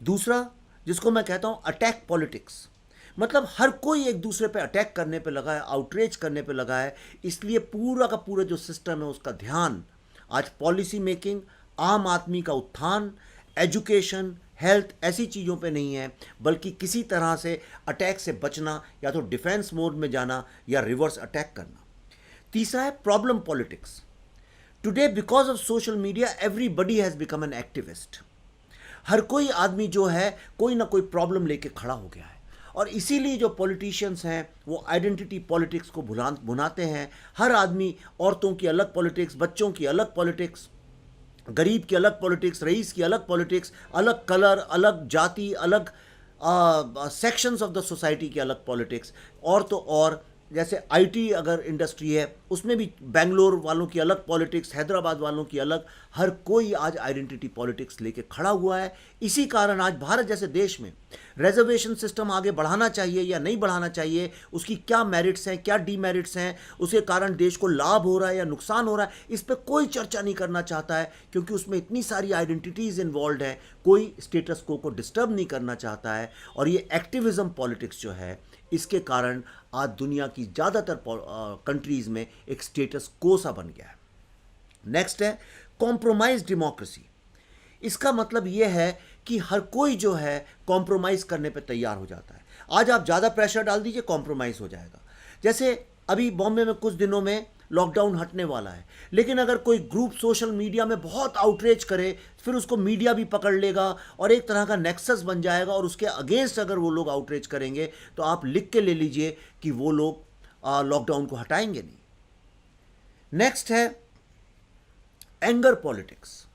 दूसरा जिसको मैं कहता हूँ अटैक पॉलिटिक्स, मतलब हर कोई एक दूसरे पे अटैक करने पे लगा है, आउटरीच करने पे लगा है, इसलिए पूरा का पूरा जो सिस्टम है उसका ध्यान आज पॉलिसी मेकिंग, आम आदमी का उत्थान, एजुकेशन, हेल्थ ऐसी चीज़ों पे नहीं है, बल्कि किसी तरह से अटैक से बचना, या तो डिफेंस मोड में जाना या रिवर्स अटैक करना। तीसरा है problem politics. Today because of social media everybody has become an activist. हर कोई आदमी जो है कोई ना कोई प्रॉब्लम लेके खड़ा हो गया है, और इसीलिए जो पॉलिटिशियंस हैं वो आइडेंटिटी पॉलिटिक्स को भुनाते हैं। हर आदमी, औरतों की अलग पॉलिटिक्स, बच्चों की अलग पॉलिटिक्स, गरीब की अलग पॉलिटिक्स, रईस की अलग पॉलिटिक्स, अलग कलर, अलग जाति, अलग सेक्शंस ऑफ द सोसाइटी की अलग पॉलिटिक्स, और तो और जैसे आईटी अगर इंडस्ट्री है, उसमें भी बेंगलोर वालों की अलग पॉलिटिक्स, हैदराबाद वालों की अलग, हर कोई आज आइडेंटिटी पॉलिटिक्स लेके खड़ा हुआ है। इसी कारण आज भारत जैसे देश में रिजर्वेशन सिस्टम आगे बढ़ाना चाहिए या नहीं बढ़ाना चाहिए, उसकी क्या मेरिट्स हैं, क्या डीमेरिट्स हैं, उसके कारण देश को लाभ हो रहा है या नुकसान हो रहा है, इस पर कोई चर्चा नहीं करना चाहता है, क्योंकि उसमें इतनी सारी आइडेंटिटीज़ इन्वॉल्व हैं। कोई स्टेटस को डिस्टर्ब नहीं करना चाहता है। और ये एक्टिविज्म पॉलिटिक्स जो है, इसके कारण आज दुनिया की ज़्यादातर कंट्रीज़ में एक स्टेटस को सा बन गया है। नेक्स्ट है कॉम्प्रोमाइज डेमोक्रेसी। इसका मतलब यह है कि हर कोई जो है कॉम्प्रोमाइज़ करने पे तैयार हो जाता है। आज आप ज़्यादा प्रेशर डाल दीजिए, कॉम्प्रोमाइज़ हो जाएगा। जैसे अभी बॉम्बे में कुछ दिनों में लॉकडाउन हटने वाला है, लेकिन अगर कोई ग्रुप सोशल मीडिया में बहुत आउटरीच करे, फिर उसको मीडिया भी पकड़ लेगा और एक तरह का नेक्सस बन जाएगा, और उसके अगेंस्ट अगर वो लोग आउटरीच करेंगे तो आप लिख के ले लीजिए कि वो लोग लॉकडाउन को हटाएंगे नहीं। नेक्स्ट है एंगर पॉलिटिक्स।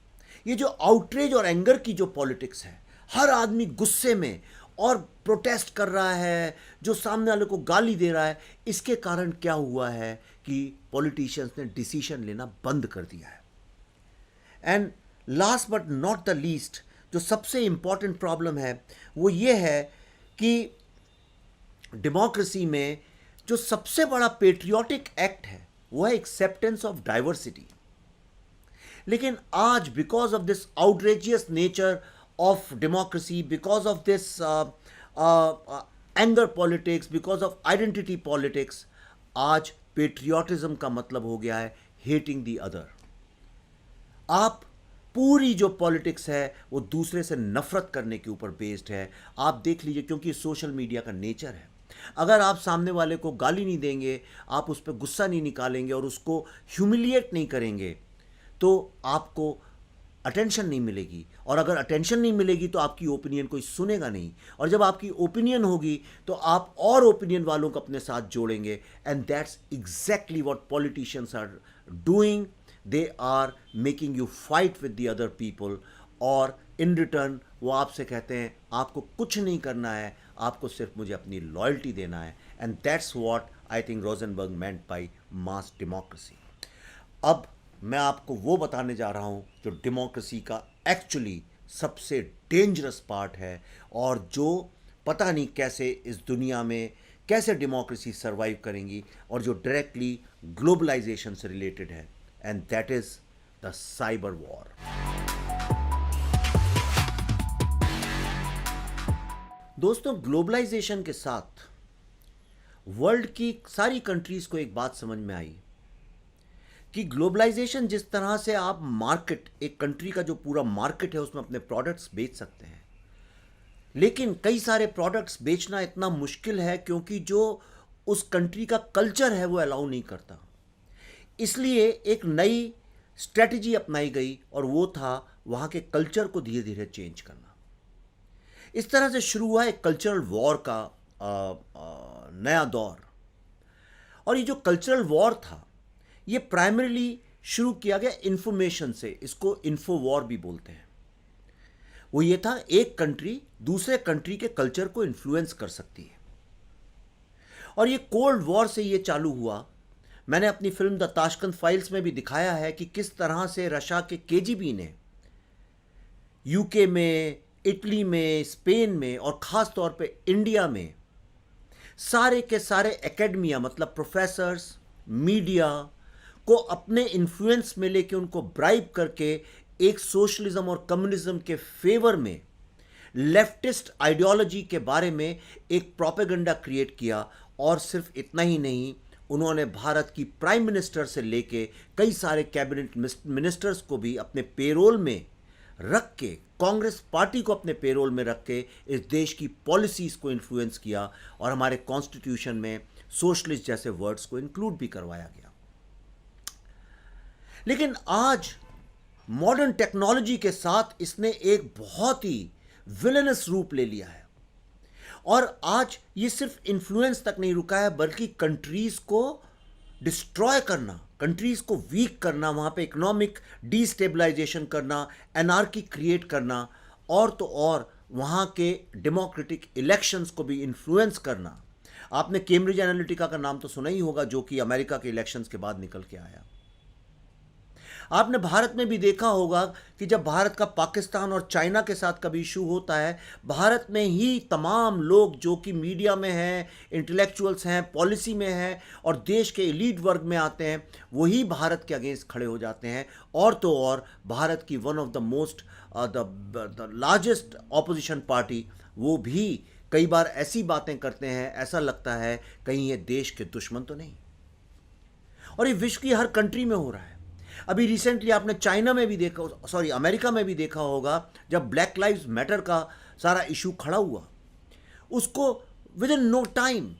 ये जो आउटरीच और एंगर की जो पॉलिटिक्स है, हर आदमी गुस्से में और प्रोटेस्ट कर रहा है, जो सामने वाले को गाली दे रहा है, इसके कारण क्या हुआ है कि पॉलिटिशियंस ने डिसीजन लेना बंद कर दिया है। And last but not the least, जो सबसे इंपॉर्टेंट प्रॉब्लम है वो ये है कि डेमोक्रेसी में जो सबसे बड़ा पेट्रियोटिक एक्ट है वो है एक्सेप्टेंस ऑफ डाइवर्सिटी। लेकिन आज because of this outrageous nature of democracy, because of this anger politics, because of identity politics, आज patriotism का मतलब हो गया है hating the other। आप पूरी जो पॉलिटिक्स है वो दूसरे से नफरत करने के ऊपर बेस्ड है। आप देख लीजिए, क्योंकि सोशल मीडिया का नेचर है। अगर आप सामने वाले को गाली नहीं देंगे, आप उस पर गुस्सा नहीं निकालेंगे और उसको ह्यूमिलिएट नहीं करेंगे, तो आपको अटेंशन नहीं मिलेगी। और अगर अटेंशन नहीं मिलेगी तो आपकी ओपिनियन कोई सुनेगा नहीं, और जब आपकी ओपिनियन होगी तो आप और ओपिनियन वालों को अपने साथ जोड़ेंगे। And that's exactly what politicians are doing. They are making you fight with the other people, और इन रिटर्न वो आपसे कहते हैं आपको कुछ नहीं करना है, आपको सिर्फ मुझे अपनी लॉयल्टी देना है। And that's what I think Rosenberg meant by mass democracy. अब मैं आपको वो बताने जा रहा हूँ जो डेमोक्रेसी का एक्चुअली सबसे डेंजरस पार्ट है, और जो पता नहीं कैसे इस दुनिया में कैसे डेमोक्रेसी सरवाइव करेंगी, और जो डायरेक्टली ग्लोबलाइजेशन से रिलेटेड है। And that is the cyber war. दोस्तों, ग्लोबलाइजेशन के साथ वर्ल्ड की सारी कंट्रीज को एक बात समझ में आई कि ग्लोबलाइजेशन जिस तरह से आप मार्केट, एक कंट्री का जो पूरा मार्केट है उसमें अपने प्रोडक्ट्स बेच सकते हैं, लेकिन कई सारे प्रोडक्ट्स बेचना इतना मुश्किल है क्योंकि जो उस कंट्री का कल्चर है वो अलाउ नहीं करता। इसलिए एक नई स्ट्रेटजी अपनाई गई, और वो था वहाँ के कल्चर को धीरे धीरे चेंज करना। इस तरह से शुरू हुआ एक कल्चरल वॉर का नया दौर। और ये जो कल्चरल वॉर था, ये प्राइमरीली शुरू किया गया इंफॉर्मेशन से। इसको इन्फो वॉर भी बोलते हैं। वो ये था, एक कंट्री दूसरे कंट्री के कल्चर को इन्फ्लुएंस कर सकती है। और ये कोल्ड वॉर से ये चालू हुआ। मैंने अपनी फिल्म द ताशकंद फाइल्स में भी दिखाया है कि किस तरह से रशिया के केजीबी ने यूके में, इटली में, स्पेन में और ख़ास तौर पे इंडिया में सारे के सारे एकेडमिया, मतलब प्रोफेसर्स, मीडिया को अपने इन्फ्लुएंस में लेके उनको ब्राइब करके एक सोशलिज्म और कम्युनिज्म के फेवर में लेफ्टिस्ट आइडियोलॉजी के बारे में एक प्रोपेगेंडा क्रिएट किया। और सिर्फ इतना ही नहीं, उन्होंने भारत की प्राइम मिनिस्टर से लेके कई सारे कैबिनेट मिनिस्टर्स को भी अपने पेरोल में रख के, कांग्रेस पार्टी को अपने पेरोल में रख के इस देश की पॉलिसीज़ को इन्फ्लुएंस किया, और हमारे कॉन्स्टिट्यूशन में सोशलिस्ट जैसे वर्ड्स को इंक्लूड भी करवाया गया। लेकिन आज मॉडर्न टेक्नोलॉजी के साथ इसने एक बहुत ही विलेनस रूप ले लिया है, और आज ये सिर्फ इन्फ्लुएंस तक नहीं रुका है, बल्कि कंट्रीज को डिस्ट्रॉय करना, कंट्रीज को वीक करना, वहाँ पे इकोनॉमिक डिस्टेबलाइजेशन करना, एनार्की क्रिएट करना, और तो और वहाँ के डेमोक्रेटिक इलेक्शंस को भी इन्फ्लुएंस करना। आपने कैम्ब्रिज एनालिटिका का नाम तो सुना ही होगा, जो कि अमेरिका के इलेक्शंस के बाद निकल के आया। आपने भारत में भी देखा होगा कि जब भारत का पाकिस्तान और चाइना के साथ कभी इशू होता है, भारत में ही तमाम लोग जो कि मीडिया में हैं, इंटेलेक्चुअल्स हैं, पॉलिसी में हैं और देश के एलीट वर्ग में आते हैं, वही भारत के अगेंस्ट खड़े हो जाते हैं। और तो और भारत की one of the most the largest opposition party, वो भी कई बार ऐसी बातें करते हैं, ऐसा लगता है कहीं ये देश के दुश्मन तो नहीं। और ये विश्व की हर कंट्री में हो रहा है। अभी रिसेंटली आपने चाइना में भी देखा, सॉरी अमेरिका में भी देखा होगा, जब ब्लैक लाइव्स मैटर का सारा इशू खड़ा हुआ, उसको within no time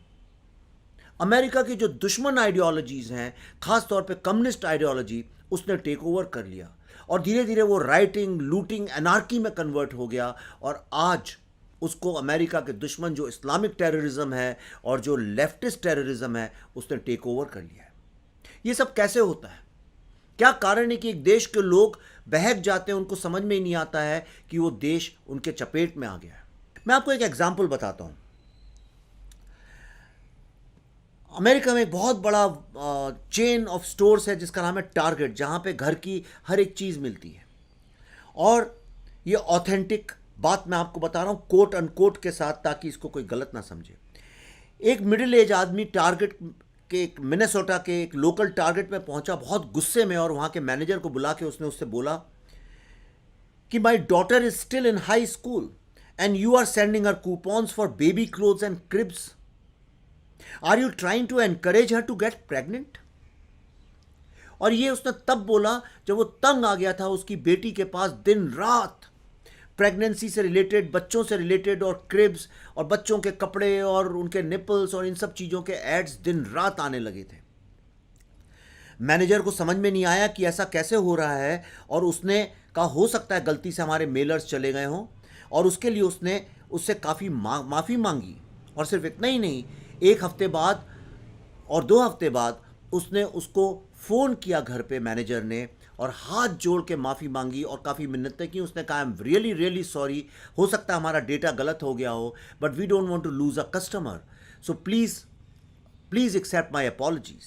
America की जो दुश्मन आइडियोलॉजीज हैं, खास तौर पे कम्युनिस्ट आइडियोलॉजी, उसने टेक ओवर कर लिया और धीरे धीरे वो राइटिंग, लूटिंग, एनार्की में कन्वर्ट हो गया। और आज उसको अमेरिका के दुश्मन जो इस्लामिक टेररिज्म है और जो लेफ्टिस्ट टेररिज्म है, उसने टेक ओवर कर लिया है। ये सब कैसे होता है? क्या कारण है कि एक देश के लोग बहक जाते हैं, उनको समझ में ही नहीं आता है कि वो देश उनके चपेट में आ गया है। मैं आपको एक एग्जांपल बताता हूं। अमेरिका में एक बहुत बड़ा चेन ऑफ स्टोर्स है जिसका नाम है टारगेट, जहां पे घर की हर एक चीज़ मिलती है। और ये ऑथेंटिक बात मैं आपको बता रहा हूं कोट अनकोट के साथ, ताकि इसको कोई गलत ना समझे। एक मिडिल एज आदमी टारगेट के एक मिनेसोटा के एक लोकल टारगेट में पहुंचा बहुत गुस्से में, और वहां के मैनेजर को बुला के उसने उससे बोला कि my daughter is still in high school and you are sending her coupons for baby clothes and cribs. Are you trying to encourage her to get pregnant? और ये उसने तब बोला जब वो तंग आ गया था। उसकी बेटी के पास दिन रात प्रेगनेंसी से रिलेटेड, बच्चों से रिलेटेड और क्रिब्स और बच्चों के कपड़े और उनके निपल्स और इन सब चीज़ों के एड्स दिन रात आने लगे थे। मैनेजर को समझ में नहीं आया कि ऐसा कैसे हो रहा है, और उसने कहा हो सकता है गलती से हमारे मेलर्स चले गए हों, और उसके लिए उसने उससे काफ़ी माफ़ी मांगी। और सिर्फ इतना ही नहीं, एक हफ्ते बाद और 2 हफ्ते बाद उसने उसको फ़ोन किया घर पे मैनेजर ने, और हाथ जोड़ के माफ़ी मांगी और काफ़ी मिन्नतें की। उसने कहा I am really really sorry, हो सकता है हमारा डेटा गलत हो गया हो, but we don't want to lose a customer, so please accept my apologies.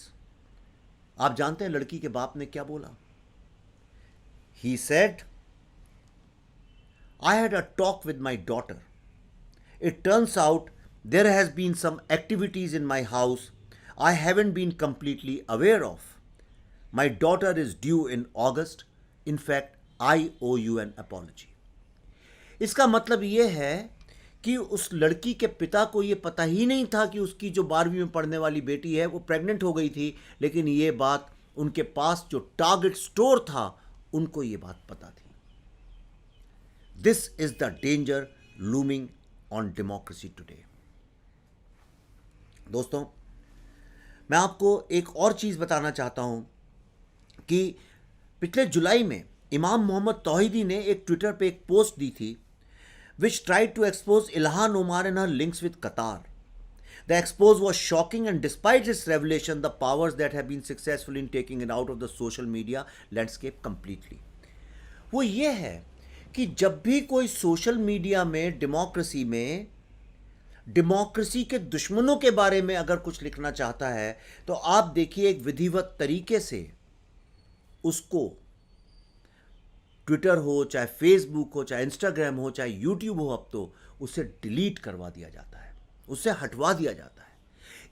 आप जानते हैं लड़की के बाप ने क्या बोला? He said I had a talk with my daughter, it turns out there has been some activities in my house I haven't been completely aware of. My daughter is due in August. In fact, I owe you an apology. इसका मतलब ये है कि उस लड़की के पिता को ये पता ही नहीं था कि उसकी जो 12वीं में पढ़ने वाली बेटी है वो प्रेग्नेंट हो गई थी, लेकिन ये बात उनके पास जो टारगेट स्टोर था उनको ये बात पता थी। This is the danger looming on democracy today. दोस्तों, मैं आपको एक और चीज़ बताना चाहता हूं कि पिछले जुलाई में इमाम मोहम्मद तौहीदी ने एक ट्विटर पे एक पोस्ट दी थी which tried to expose Ilhan Omar and her links with Qatar. The expose was shocking and despite this revelation the powers that have been successful in taking it out of the social media landscape completely. वो ये है कि जब भी कोई social media में democracy के दुश्मनों के बारे में अगर कुछ लिखना चाहता है, तो आप देखिए एक विधिवत तरीके से उसको ट्विटर हो, चाहे फेसबुक हो, चाहे इंस्टाग्राम हो, चाहे यूट्यूब हो, अब तो उसे डिलीट करवा दिया जाता है, उसे हटवा दिया जाता है।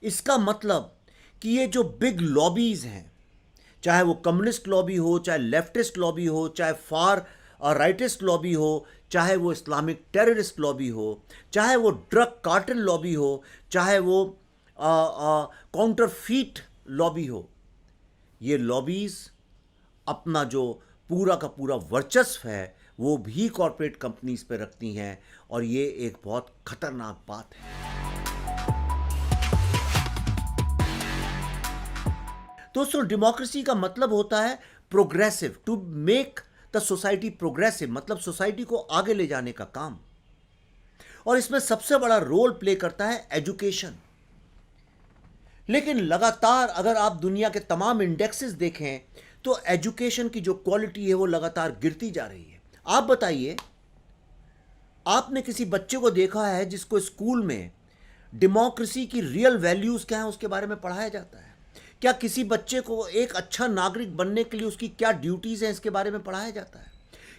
इसका मतलब कि ये जो बिग लॉबीज हैं, चाहे वो कम्युनिस्ट लॉबी हो, चाहे लेफ्टिस्ट लॉबी हो, चाहे फार राइटिस्ट लॉबी हो, चाहे वो इस्लामिक टेररिस्ट लॉबी हो, चाहे वो ड्रग कार्टेल लॉबी हो, चाहे वो काउंटरफीट लॉबी हो, ये लॉबीज अपना जो पूरा का पूरा वर्चस्व है वो भी कॉरपोरेट कंपनीज पे रखती हैं, और ये एक बहुत खतरनाक बात है। दोस्तों, डेमोक्रेसी का मतलब होता है progressive, to make the society progressive, मतलब सोसाइटी को आगे ले जाने का काम। और इसमें सबसे बड़ा रोल प्ले करता है एजुकेशन। लेकिन लगातार अगर आप दुनिया के तमाम इंडेक्सेस देखें तो एजुकेशन की जो क्वालिटी है वो लगातार गिरती जा रही है। आप बताइए, आपने किसी बच्चे को देखा है जिसको स्कूल में डेमोक्रेसी की रियल वैल्यूज़ क्या हैं उसके बारे में पढ़ाया जाता है? क्या किसी बच्चे को एक अच्छा नागरिक बनने के लिए उसकी क्या ड्यूटीज़ हैं इसके बारे में पढ़ाया जाता है?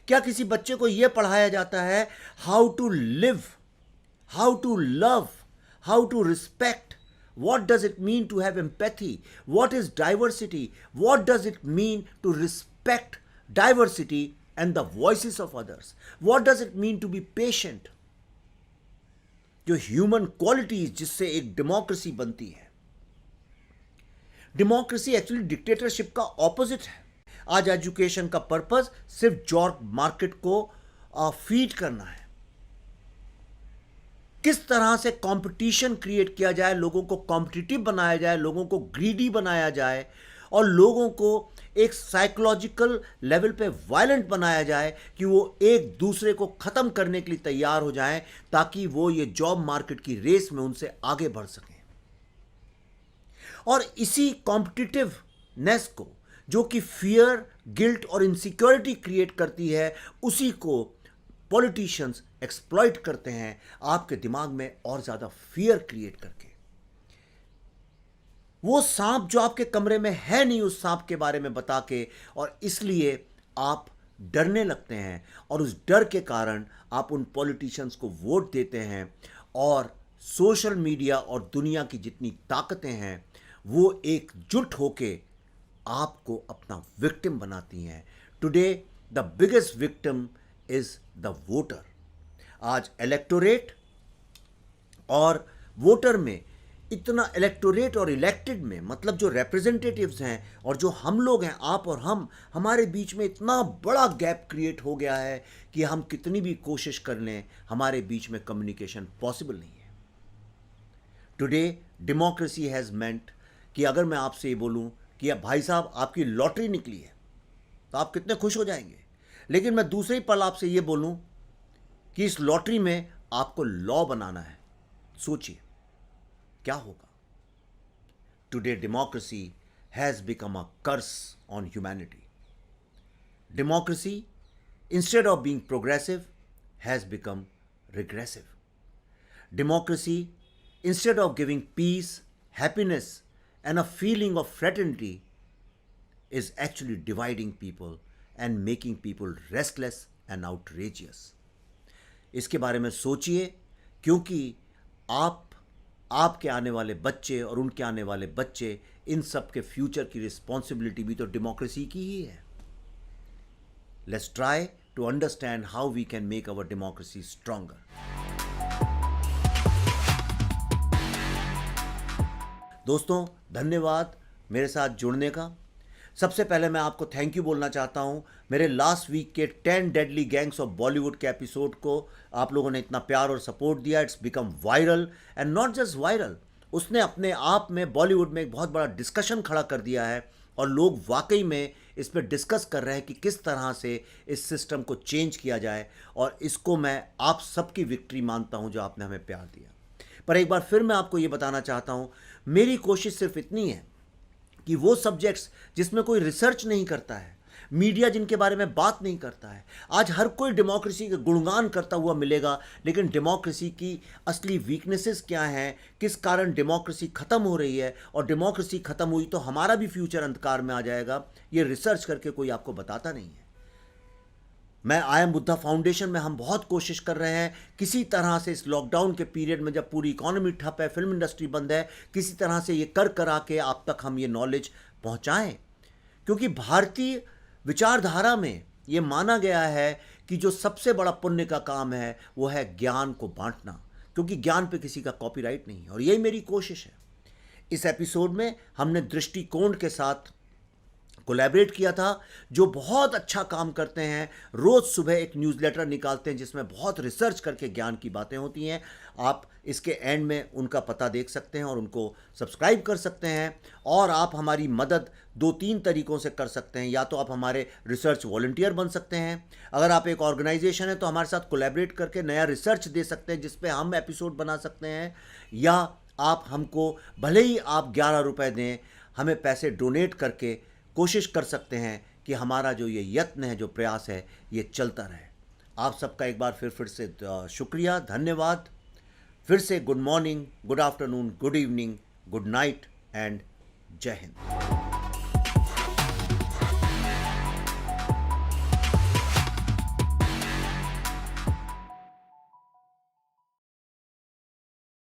क्या किसी बच्चे को यह पढ़ाया जाता है how to live, how to love, how to respect? What does it mean to have empathy? What is diversity? What does it mean to respect diversity and the voices of others? What does it mean to be patient? जो human qualities जिससे एक democracy बनती है। Democracy actually dictatorship का opposite है। आज education का purpose सिर्फ जॉब मार्केट को फीड करना है। किस तरह से कंपटीशन क्रिएट किया जाए, लोगों को कॉम्पिटिटिव बनाया जाए, लोगों को ग्रीडी बनाया जाए और लोगों को एक साइकोलॉजिकल लेवल पे वायलेंट बनाया जाए कि वो एक दूसरे को ख़त्म करने के लिए तैयार हो जाएं ताकि वो ये जॉब मार्केट की रेस में उनसे आगे बढ़ सकें। और इसी कॉम्पिटिटिवनेस को जो कि फियर, गिल्ट और इनसिक्योरिटी क्रिएट करती है, उसी को पॉलिटिशियंस एक्सप्लॉइट करते हैं आपके दिमाग में और ज़्यादा फियर क्रिएट करके। वो सांप जो आपके कमरे में है नहीं, उस सांप के बारे में बता के, और इसलिए आप डरने लगते हैं और उस डर के कारण आप उन पॉलिटिशियंस को वोट देते हैं। और सोशल मीडिया और दुनिया की जितनी ताकतें हैं वो एकजुट होके आपको अपना विक्टिम बनाती हैं। Today the biggest victim is the voter. आज इलेक्टोरेट और वोटर में इतना, इलेक्टोरेट और इलेक्टेड में मतलब जो रिप्रेजेंटेटिव्स हैं और जो हम लोग हैं, आप और हम, हमारे बीच में इतना बड़ा गैप क्रिएट हो गया है कि हम कितनी भी कोशिश कर लें हमारे बीच में कम्युनिकेशन पॉसिबल नहीं है। टुडे डेमोक्रेसी हैज़ मेंट कि अगर मैं आपसे ये बोलूं कि अब भाई साहब आपकी लॉटरी निकली है तो आप कितने खुश हो जाएंगे, लेकिन मैं दूसरे ही पल आपसे ये बोलूं कि इस लॉटरी में आपको लॉ बनाना है, सोचिए क्या होगा। Today democracy has become a curse on humanity. Democracy instead of being progressive has become regressive. Democracy instead of giving peace, happiness and a feeling of fraternity is actually dividing people and making people restless and outrageous. इसके बारे में सोचिए, क्योंकि आपके आने वाले बच्चे और उनके आने वाले बच्चे, इन सब के फ्यूचर की रिस्पॉन्सिबिलिटी भी तो डेमोक्रेसी की ही है। Let's try to understand how we can make our democracy stronger. दोस्तों, धन्यवाद मेरे साथ जुड़ने का। सबसे पहले मैं आपको थैंक यू बोलना चाहता हूं। मेरे लास्ट वीक के 10 डेडली गैंग्स ऑफ बॉलीवुड के एपिसोड को आप लोगों ने इतना प्यार और सपोर्ट दिया। It's become viral, and not just viral, उसने अपने आप में बॉलीवुड में एक बहुत बड़ा डिस्कशन खड़ा कर दिया है और लोग वाकई में इस पर डिस्कस कर रहे हैं कि किस तरह से इस सिस्टम को चेंज किया जाए। और इसको मैं आप सबकी विक्ट्री मानता हूं जो आपने हमें प्यार दिया। पर एक बार फिर मैं आपको ये बताना चाहता हूँ, मेरी कोशिश सिर्फ इतनी है कि वो सब्जेक्ट्स जिसमें कोई रिसर्च नहीं करता है, मीडिया जिनके बारे में बात नहीं करता है, आज हर कोई डेमोक्रेसी के गुणगान करता हुआ मिलेगा, लेकिन डेमोक्रेसी की असली वीकनेसेस क्या हैं, किस कारण डेमोक्रेसी ख़त्म हो रही है, और डेमोक्रेसी ख़त्म हुई तो हमारा भी फ्यूचर अंधकार में आ जाएगा, ये रिसर्च करके कोई आपको बताता नहीं है। मैं आई एम बुद्धा फाउंडेशन में हम बहुत कोशिश कर रहे हैं किसी तरह से इस लॉकडाउन के पीरियड में, जब पूरी इकोनॉमी ठप है, फिल्म इंडस्ट्री बंद है, किसी तरह से ये करा के आप तक हम ये नॉलेज पहुंचाएं। क्योंकि भारतीय विचारधारा में ये माना गया है कि जो सबसे बड़ा पुण्य का काम है वो है ज्ञान को बांटना, क्योंकि ज्ञान पे किसी का कॉपीराइट नहीं है, और यही मेरी कोशिश है। इस एपिसोड में हमने दृष्टिकोण के साथ कोलैबोरेट किया था, जो बहुत अच्छा काम करते हैं। रोज़ सुबह एक न्यूज़लेटर निकालते हैं जिसमें बहुत रिसर्च करके ज्ञान की बातें होती हैं। आप इसके एंड में उनका पता देख सकते हैं और उनको सब्सक्राइब कर सकते हैं। और आप हमारी मदद 2-3 तरीक़ों से कर सकते हैं। या तो आप हमारे रिसर्च वॉलंटियर बन सकते हैं, अगर आप एक ऑर्गेनाइजेशन है तो हमारे साथ कोलैबोरेट करके नया रिसर्च दे सकते हैं जिस पे हम एपिसोड बना सकते हैं, या आप हमको भले ही आप 11 रुपये दें, हमें पैसे डोनेट करके कोशिश कर सकते हैं कि हमारा जो ये यत्न है, जो प्रयास है, ये चलता रहे। आप सबका एक बार फिर से शुक्रिया, धन्यवाद। फिर से good morning, good afternoon, good evening, good night and जय हिंद।